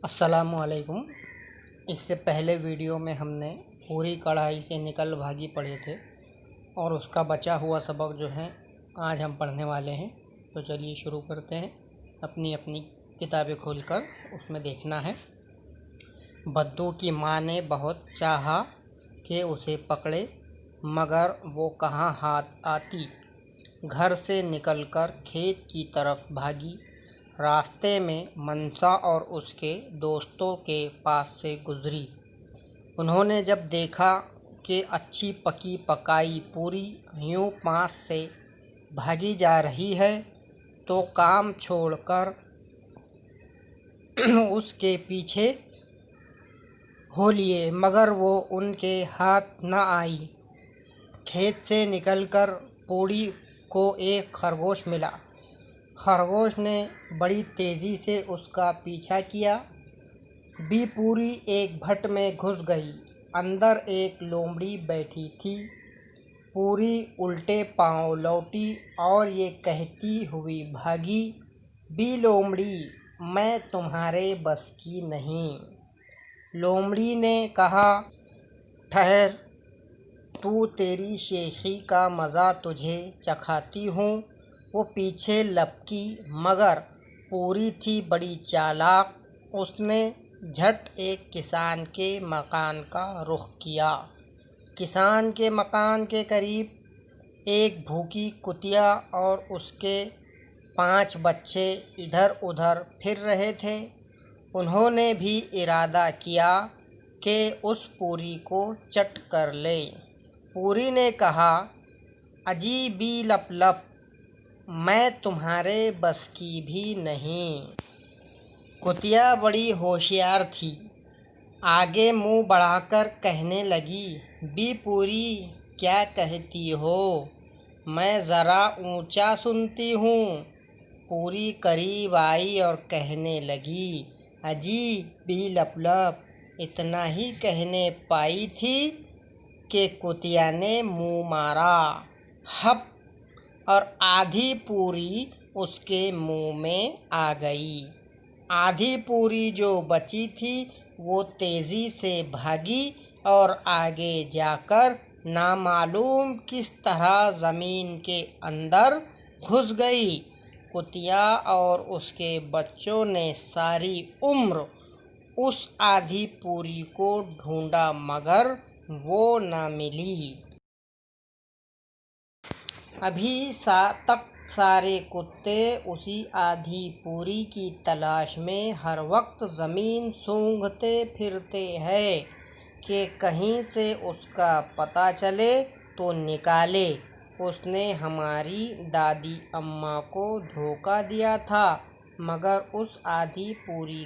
अस्सलामुअलैकुम। इससे पहले वीडियो में हमने पूरी कढ़ाई से निकल भागी पढ़े थे और उसका बचा हुआ सबक जो है आज हम पढ़ने वाले हैं। तो चलिए शुरू करते हैं। अपनी अपनी किताबें खोलकर उसमें देखना है। बद्दू की माँ ने बहुत चाहा कि उसे पकड़े, मगर वो कहाँ हाथ आती। घर से निकलकर खेत की तरफ भागी। रास्ते में मनसा और उसके दोस्तों के पास से गुजरी। उन्होंने जब देखा कि अच्छी पकी पकाई पूरी यूं पास से भागी जा रही है, तो काम छोड़कर उसके पीछे हो लिए, मगर वो उनके हाथ न आई। खेत से निकलकर पूरी को एक खरगोश मिला। खरगोश ने बड़ी तेज़ी से उसका पीछा किया। पूरी एक भट में घुस गई। अंदर एक लोमड़ी बैठी थी। पूरी उल्टे पांव लौटी और ये कहती हुई भागी, लोमड़ी, मैं तुम्हारे बस की नहीं। लोमड़ी ने कहा, ठहर, तू तेरी शेखी का मज़ा तुझे चखाती हूँ। वो पीछे लपकी, मगर पूरी थी बड़ी चालाक। उसने झट एक किसान के मकान का रुख किया। किसान के मकान के करीब एक भूखी कुतिया और उसके 5 बच्चे इधर उधर फिर रहे थे। उन्होंने भी इरादा किया कि उस पूरी को चट कर ले। पूरी ने कहा, अजी बी लप लप, मैं तुम्हारे बस की भी नहीं। कुतिया बड़ी होशियार थी। आगे मुंह बढ़ाकर कहने लगी, पूरी, क्या कहती हो? मैं ज़रा ऊंचा सुनती हूँ। पूरी करीब आई और कहने लगी, अजी बी लप लप। इतना ही कहने पाई थी कि कुतिया ने मुंह मारा, हप, और आधी पूरी उसके मुंह में आ गई। आधी पूरी जो बची थी वो तेज़ी से भागी और आगे जाकर नामालूम किस तरह ज़मीन के अंदर घुस गई। कुतिया और उसके बच्चों ने सारी उम्र उस आधी पूरी को ढूंढा, मगर वो न मिली। अभी तक सारे कुत्ते उसी आधी पूरी की तलाश में हर वक्त ज़मीन सूंघते फिरते हैं कि कहीं से उसका पता चले तो निकाले। उसने हमारी दादी अम्मा को धोखा दिया था, मगर उस आधी पूरी